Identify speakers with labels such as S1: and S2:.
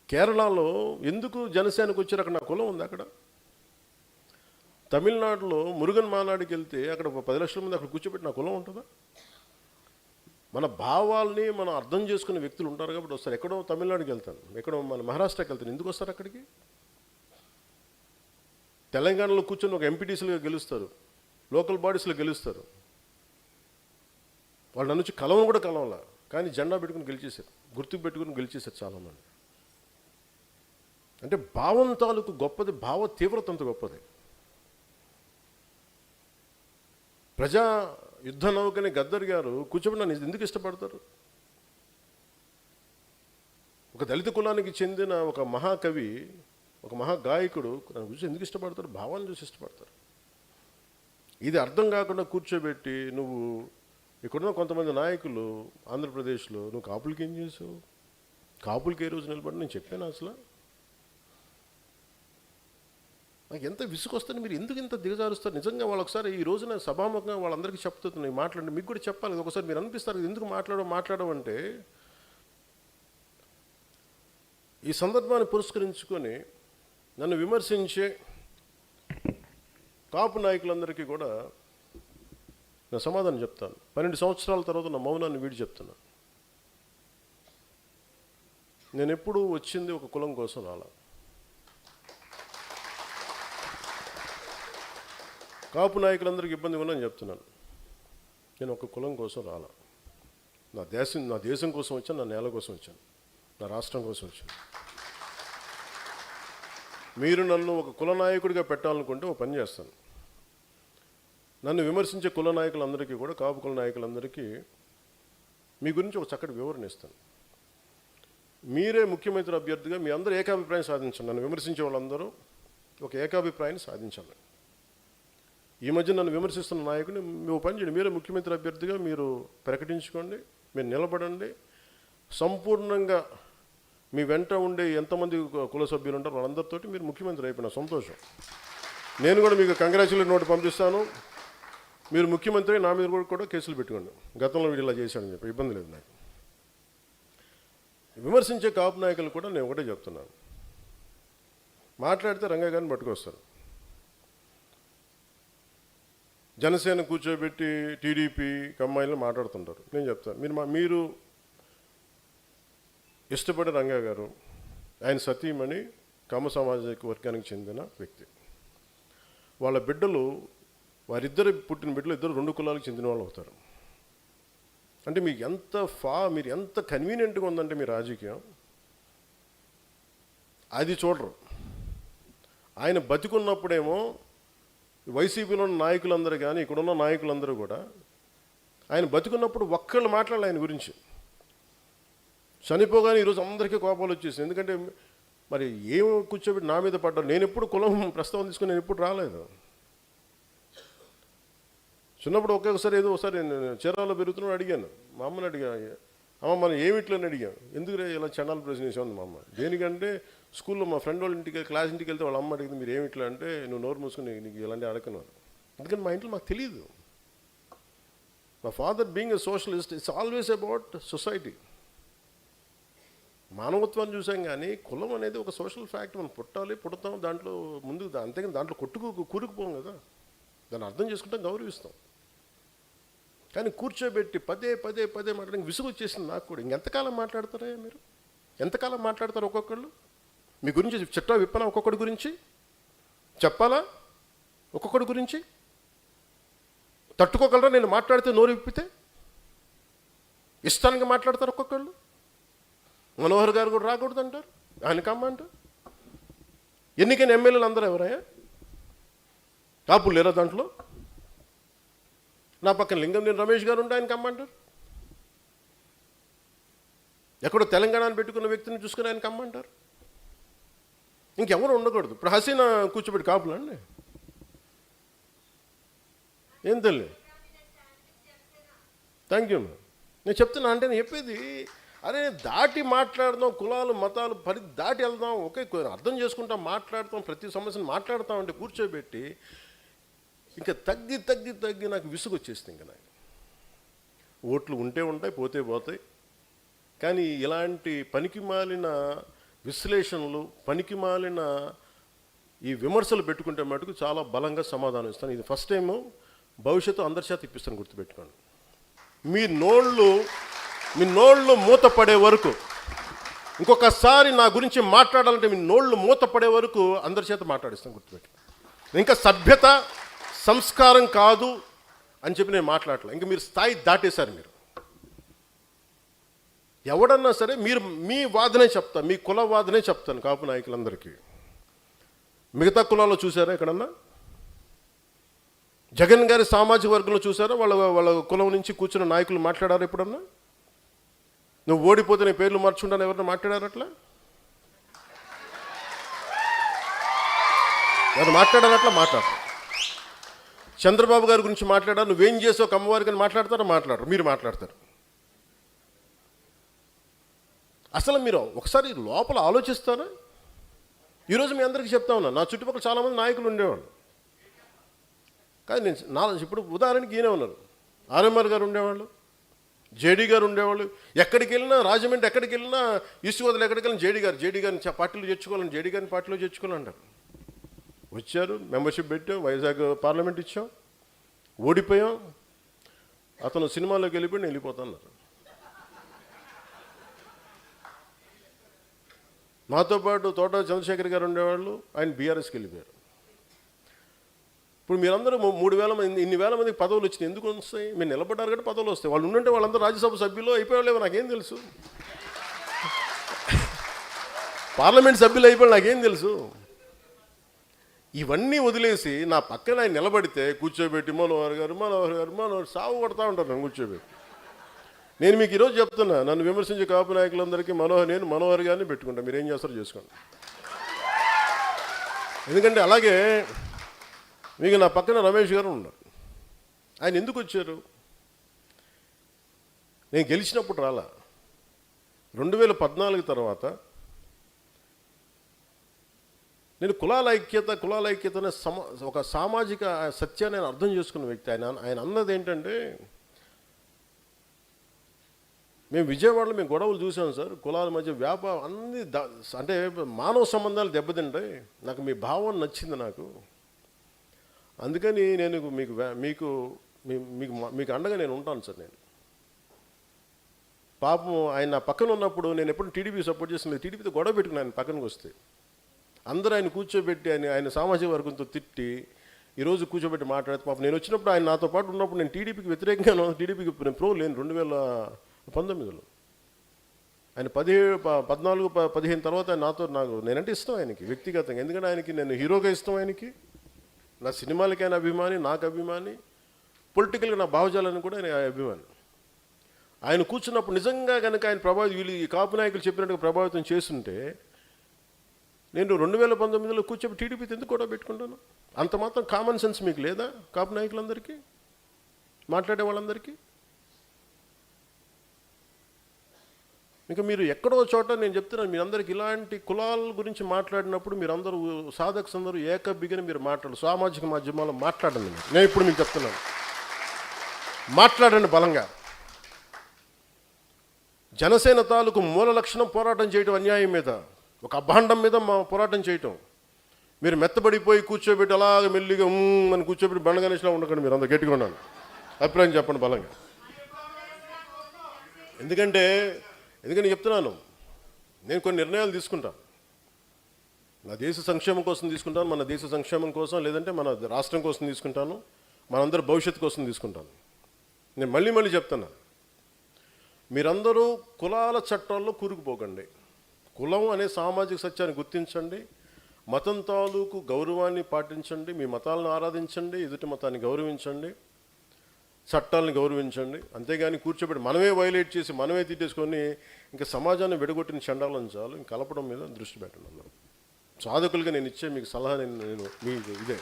S1: కేరళలో ఎందుకు జనసేనకు వచ్చారు? అక్కడ నా కులం ఉంది. అక్కడ తమిళనాడులో మురుగన్ మానాడికి వెళ్తే అక్కడ 10 లక్షల మంది అక్కడ కూర్చోబెట్టి నా కులం ఉంటుందా? మన భావాల్ని మనం అర్థం చేసుకునే వ్యక్తులు ఉంటారు కాబట్టి వస్తారు. ఎక్కడో తమిళనాడుకి వెళ్తాను, ఎక్కడో మన మహారాష్ట్రకి వెళ్తాను. ఎందుకు వస్తారు అక్కడికి? తెలంగాణలో కూర్చొని ఒక ఎంపీటీసీలుగా గెలుస్తారు, లోకల్ బాడీస్లో గెలుస్తారు. వాళ్ళు నన్ను కలవను కూడా కలవలా, కానీ జెండా పెట్టుకుని గెలిచేశారు, గుర్తుకు పెట్టుకుని గెలిచేశారు చాలామంది. అంటే భావం తాలూకు గొప్పది, భావ తీవ్రత అంత గొప్పది. ప్రజా యుద్ధ నౌకని గద్దర్ గారు కూర్చోబెట్టి నన్ను ఎందుకు ఇష్టపడతారు? ఒక దళిత కులానికి చెందిన ఒక మహాకవి, ఒక మహాగాయకుడు నన్ను గురించి ఎందుకు ఇష్టపడతారు? భావాన్ని చూసి ఇష్టపడతారు. ఇది అర్థం కాకుండా కూర్చోబెట్టి నువ్వు ఇక్కడున్న కొంతమంది నాయకులు ఆంధ్రప్రదేశ్లో నువ్వు కాపులకి ఏం చేసావు, కాపులకి ఏ రోజు నిలబడి నేను చెప్పాను అసలు? నాకు ఎంత విసుకొస్తుంది. మీరు ఎందుకు ఇంత దిగజారుస్తారు? నిజంగా వాళ్ళు ఒకసారి ఈ రోజున సభాముఖంగా వాళ్ళందరికీ చెప్తున్నాయి, మాట్లాడండి. మీకు కూడా చెప్పాలి. ఒకసారి మీరు అనిపిస్తారు ఎందుకు మాట్లాడమంటే, ఈ సందర్భాన్ని పురస్కరించుకొని నన్ను విమర్శించే కాపు నాయకులందరికీ కూడా నా సమాధానం చెప్తాను. 12 సంవత్సరాల తర్వాత నా మౌనాన్ని వీడి చెప్తున్నాను. నేను ఎప్పుడు వచ్చింది ఒక కులం కోసం రాలా. కాపు నాయకులందరికీ ఇబ్బంది ఉందని చెప్తున్నాను. నేను ఒక కులం కోసం రాలా. నా దేశం కోసం వచ్చాను, నా నేల కోసం వచ్చాను, నా రాష్ట్రం కోసం వచ్చాను. మీరు నన్ను ఒక కుల నాయకుడిగా పెట్టాలనుకుంటే ఒక పని చేస్తాను. నన్ను విమర్శించే కుల నాయకులందరికీ కూడా, కాపు కుల నాయకులందరికీ మీ గురించి ఒక చక్కటి వివరణ ఇస్తాను. మీరే ముఖ్యమంత్రి అభ్యర్థిగా మీ అందరూ ఏకాభిప్రాయం సాధించండి. నన్ను విమర్శించే వాళ్ళందరూ ఒక ఏకాభిప్రాయాన్ని సాధించాలి. ఈ మధ్య నన్ను విమర్శిస్తున్న నాయకుని మీరు పని చేయండి. మీరే ముఖ్యమంత్రి అభ్యర్థిగా మీరు ప్రకటించుకోండి, మీరు నిలబడండి. సంపూర్ణంగా మీ వెంట ఉండే ఎంతమంది కుల సభ్యులు ఉంటారో వాళ్ళందరితోటి మీరు ముఖ్యమంత్రి అయిపోయిన సంతోషం. నేను కూడా మీకు కంగ్రాచులేట్ నోట్ పంపిస్తాను. మీరు ముఖ్యమంత్రి నా మీద కూడా కేసులు పెట్టుకోండి, గతంలో వీడు ఇలా చేశాడని చెప్పి. ఇబ్బంది లేదు నాకు. విమర్శించే కాపు నాయకులు కూడా నేను ఒకటే చెప్తున్నాను, మాట్లాడితే రంగా గారిని పట్టుకొస్తారు. జనసేన కూర్చోబెట్టి టీడీపీ కమ్మాయిలు మాట్లాడుతుంటారు. నేను చెప్తాను, మీరు ఇష్టపడే రంగా గారు, ఆయన సతీమణి కమ్మ సామాజిక వర్గానికి చెందిన వ్యక్తి. వాళ్ళ బిడ్డలు, వారిద్దరు పుట్టిన బిడ్డలు ఇద్దరు 2 కులాలకు చెందిన వాళ్ళు అవుతారు. అంటే మీకు మీరు ఎంత కన్వీనియంట్గా ఉందంటే మీ రాజకీయం, అది చూడరు. ఆయన బతికున్నప్పుడేమో వైసీపీలో ఉన్న నాయకులందరూ కానీ ఇక్కడున్న నాయకులందరూ కూడా ఆయన బతికున్నప్పుడు ఒక్కళ్ళు మాట్లాడాలి ఆయన గురించి. చనిపోగానే ఈరోజు అందరికీ కోపాలు వచ్చేసింది. ఎందుకంటే మరి ఏం కూర్చోబెట్టి నా మీద పడ్డారు. నేను ఎప్పుడు కులం ప్రస్తావన తీసుకుని నేను ఎప్పుడు రాలేదు. చిన్నప్పుడు ఒక్కొక్కసారి ఏదో ఒకసారి చీరాల్లో పెరుగుతున్నాడు అడిగాను, మా అమ్మని అడిగా, అమ్మ మనం ఏమిట్లని అడిగాను. ఎందుకు ఇలా చండాల ప్రశ్న వేసాను మా అమ్మ. దేనికంటే స్కూల్లో మా ఫ్రెండ్ వాళ్ళ ఇంటికి క్లాస్ ఇంటికి వెళ్తే వాళ్ళ అమ్మ అడిగింది మీరు ఏమిట్లా అంటే, నువ్వు నోరు మూసుకుని నీకు ఇలాంటి అడగను. ఎందుకంటే మా ఇంట్లో మాకు తెలియదు. మా father being a socialist, it's always about society. మానవత్వాన్ని చూసాం కానీ కులం అనేది ఒక సోషల్ ఫ్యాక్ట్. మనం పుడతాం దాంట్లో ముందుకు, అంతేగాని దాంట్లో కూరుకుపోం కదా. దాన్ని అర్థం చేసుకుంటాం, గౌరవిస్తాం. కానీ కూర్చోబెట్టి పదే మాట్లాడడానికి విసుగు వచ్చేసింది నాకు కూడా. ఇంకెంతకాలం మాట్లాడతారా మీరు? ఎంతకాలం మాట్లాడతారు ఒక్కొక్కళ్ళు? మీ గురించి చిట్టా విప్పనా? ఒక్కొక్కడి గురించి చెప్పాలా? ఒక్కొక్కడి గురించి తట్టుకోగలరా? నేను మాట్లాడితే నోరు విప్పితే ఇష్టానికి మాట్లాడతారు ఒక్కొక్కళ్ళు. మనోహర్ గారు కూడా రాకూడదు అంటారు, ఆయన కమ్మంటారు. ఎన్నికైన ఎమ్మెల్యేలు అందరూ ఎవరయ్యా? కాపులు లేరా దాంట్లో? నా పక్కన లింగంనేని రమేష్ గారు ఉంటే ఆయన కమ్మంటారు. ఎక్కడో తెలంగాణను పెట్టుకున్న వ్యక్తిని చూసుకుని ఆయన కమ్మంటారు. ఇంకెవరు ఉండకూడదు. ఇప్పుడు హసీనా కూర్చోబెట్టి కాపులు అండి, ఏం తెలియ. Thank you. నేను చెప్తున్నా అంటే నేను చెప్పేది అరే దాటి మాట్లాడదాం, కులాలు మతాలు దాటి వెళ్దాం, ఒకే అర్థం చేసుకుంటాం, మాట్లాడతాం, ప్రతి సమస్యను మాట్లాడతాం. అంటే కూర్చోబెట్టి ఇంకా తగ్గి నాకు విసుగు వచ్చేస్తుంది. ఇంకా నాకు ఓట్లు ఉంటే ఉంటాయి, పోతే పోతాయి. కానీ ఇలాంటి పనికి మాలిన విశ్లేషణలు, పనికిమాలిన ఈ విమర్శలు పెట్టుకుంటే మటుకు చాలా బలంగా సమాధానం ఇస్తాను. ఇది ఫస్ట్ టైము, భవిష్యత్తు అందరి చేత ఇప్పిస్తాను, గుర్తుపెట్టుకోండి. మీ నోళ్ళు మూతపడే వరకు, ఇంకొకసారి నా గురించి మాట్లాడాలంటే మీ నోళ్ళు మూతపడే వరకు అందరి చేత మాట్లాడిస్తాను, గుర్తుపెట్టుకోండి. ఇంకా సభ్యత సంస్కారం కాదు అని చెప్పి నేను మాట్లాడలే. ఇంకా మీరు స్థాయి దాటేశారు. మీరు ఎవడన్నా సరే మీరు మీ వాదనే చెప్తాను, మీ కుల వాదనే చెప్తాను కాపు నాయకులందరికీ. మిగతా కులాల్లో చూసారా ఎక్కడన్నా? జగన్ గారి సామాజిక వర్గంలో చూసారా వాళ్ళ కులం నుంచి కూర్చున్న నాయకులు మాట్లాడారు ఎప్పుడన్నా? నువ్వు ఓడిపోతే నీ పేర్లు మార్చుకుంటాను ఎవరన్నా మాట్లాడారు అట్లా? ఎవరు మాట్లాడారు అట్లా? మాట్లాడరు. చంద్రబాబు గారి గురించి మాట్లాడారు, నువ్వేం చేసావు కమ్మవారికి అని మాట్లాడతారో? మాట్లాడరు. మీరు మాట్లాడతారు. అసలు మీరు ఒకసారి లోపల ఆలోచిస్తారా? ఈరోజు మీ అందరికీ చెప్తా ఉన్నా, నా చుట్టుపక్కల చాలామంది నాయకులు ఉండేవాళ్ళు. కానీ నేను ఇప్పుడు ఉదాహరణకి ఈయనే ఉన్నారు, ఆర్ఎంఆర్ గారు ఉండేవాళ్ళు, జేడీ గారు ఉండేవాళ్ళు. ఎక్కడికి వెళ్ళినా, రాజమండ్రి ఎక్కడికి వెళ్ళినా, ఈస్ట్ గోదావరి ఎక్కడికి వెళ్ళినా జేడీ గారిని పార్టీలో చేర్చుకోవాలని, జేడీ గారిని పార్టీలో చేర్చుకోవాలంటారు. వచ్చారు, మెంబర్షిప్ పెట్టాం, వైజాగ్ పార్లమెంట్ ఇచ్చాం, ఓడిపోయాం. అతను సినిమాలోకి వెళ్ళిపోయి నేను వెళ్ళిపోతాన్నారు. నాతో పాటు తోట చంద్రశేఖర్ గారు ఉండేవాళ్ళు, ఆయన బీఆర్ఎస్కి వెళ్ళిపోయారు. ఇప్పుడు మీరందరూ 3,000 మంది, ఇన్ని వేల మందికి పదవులు వచ్చినాయి. ఎందుకు వస్తాయి? మీరు నిలబడ్డారు కాబట్టి పదవులు వస్తాయి. వాళ్ళు ఉండంటే వాళ్ళందరూ రాజ్యసభ సభ్యులు అయిపోయాలేవో నాకేం తెలుసు, పార్లమెంట్ సభ్యులు అయిపోయాడు నాకేం తెలుసు. ఇవన్నీ వదిలేసి నా పక్కన ఆయన నిలబడితే కూర్చోబెట్టి మనోహర్ గారు సాగు కొడతా ఉంటారు నన్ను కూర్చోబెట్టి. నేను మీకు ఈరోజు చెప్తున్నా, నన్ను విమర్శించే కాపు నాయకులందరికీ మనోహర్ గారిని పెట్టుకుంటా, మీరు ఏం చేస్తారో చేసుకోండి. ఎందుకంటే అలాగే మీకు నా పక్కన రమేష్ గారు ఉన్నారు. ఆయన ఎందుకు వచ్చారు? నేను గెలిచినప్పుడు రాలా. 2014 తర్వాత నేను కులాల ఐక్యత అనే ఒక సామాజిక సత్యాన్ని నేను అర్థం చేసుకున్న వ్యక్తి. ఆయన అన్నది ఏంటంటే, మేము విజయవాడలో మేము గొడవలు చూసాం సార్, కులాల మధ్య వ్యాపారం అన్ని అంటే మానవ సంబంధాలు దెబ్బతింటాయి. నాకు మీ భావం నచ్చింది నాకు, అందుకని నేను మీకు అండగా నేను ఉంటాను సార్. నేను పాపం ఆయన నా పక్కన ఉన్నప్పుడు నేను ఎప్పుడు టీడీపీ సపోర్ట్ చేసిన, టీడీపీతో గొడవ పెట్టుకుని ఆయన పక్కనకి వస్తే అందరూ ఆయన కూర్చోబెట్టి ఆయన సామాజిక వర్గంతో తిట్టి ఈరోజు కూర్చోబెట్టి మాట్లాడితే, పాపం నేను వచ్చినప్పుడు ఆయన నాతో పాటు ఉన్నప్పుడు నేను టీడీపీకి వ్యతిరేకంగా, టీడీపీకి ప్రో లేను. 2019లో ఆయన 14-15 తర్వాత ఆయన నేనంటే ఇష్టం ఆయనకి వ్యక్తిగతంగా. ఎందుకంటే ఆయనకి నేను హీరోగా ఇష్టం, ఆయనకి నా సినిమాలకైనా అభిమాని, నాకు అభిమాని, పొలిటికల్గా నా భావజాలను కూడా ఆయన అభిమాని. ఆయన కూర్చున్నప్పుడు నిజంగా కనుక ఆయన వీళ్ళు ఈ కాపు నాయకులు చెప్పినట్టుగా ప్రభావితం చేస్తుంటే నేను 2019లో కూర్చొని టీడీపీతో ఎందుకు కూడా పెట్టుకుంటాను? అంత మాత్రం కామన్ సెన్స్ మీకు లేదా కాపు నాయకులందరికీ, మాట్లాడే వాళ్ళందరికీ? ఇంకా మీరు ఎక్కడో చోట నేను చెప్తున్నాను, మీరందరికీ ఇలాంటి కులాల గురించి మాట్లాడినప్పుడు మీరందరూ సాధకులందరూ ఏకబిగిన మీరు మాట్లాడారు. సామాజిక మాధ్యమాల్లో మాట్లాడండి. నేను ఇప్పుడు మీకు చెప్తున్నాను, మాట్లాడండి బలంగా. జనసేన తాలూకు మూల లక్షణం పోరాటం చేయటం, అన్యాయం మీద, ఒక అభాండం మీద పోరాటం చేయటం. మీరు మెత్తబడిపోయి కూర్చోబెట్టి అలాగ మెల్లిగా అని కూర్చోబెట్టి బండగణేష్లా ఉండకండి. మీరు అంత గట్టిగా ఉన్నాను, అభిప్రాయం చెప్పండి బలంగా. ఎందుకంటే చెప్తున్నాను, నేను కొన్ని నిర్ణయాలు తీసుకుంటాను. నా దేశ సంక్షేమం కోసం తీసుకుంటాను, మన దేశ సంక్షేమం కోసం, లేదంటే మన రాష్ట్రం కోసం తీసుకుంటాను, మనందరి భవిష్యత్తు కోసం తీసుకుంటాను. నేను మళ్ళీ చెప్తున్నా, మీరందరూ కులాల చట్టాల్లో కూరుకుపోకండి. కులం అనే సామాజిక సత్యాన్ని గుర్తించండి, మతం తాలూకు గౌరవాన్ని పాటించండి, మీ మతాలను ఆరాధించండి, ఎదుటి మతాన్ని గౌరవించండి, చట్టాలను గౌరవించండి. అంతేగాని కూర్చోబెట్టి మనమే వైలేట్ చేసి మనమే తిట్టేసుకొని ఇంకా సమాజాన్ని విడగొట్టిన చండాలను చాలు. ఇంక కలపడం మీద దృష్టి పెట్టండి. అందరూ సాధకులుగా నేను ఇచ్చే మీకు సలహా, నేను మీకు ఇదే.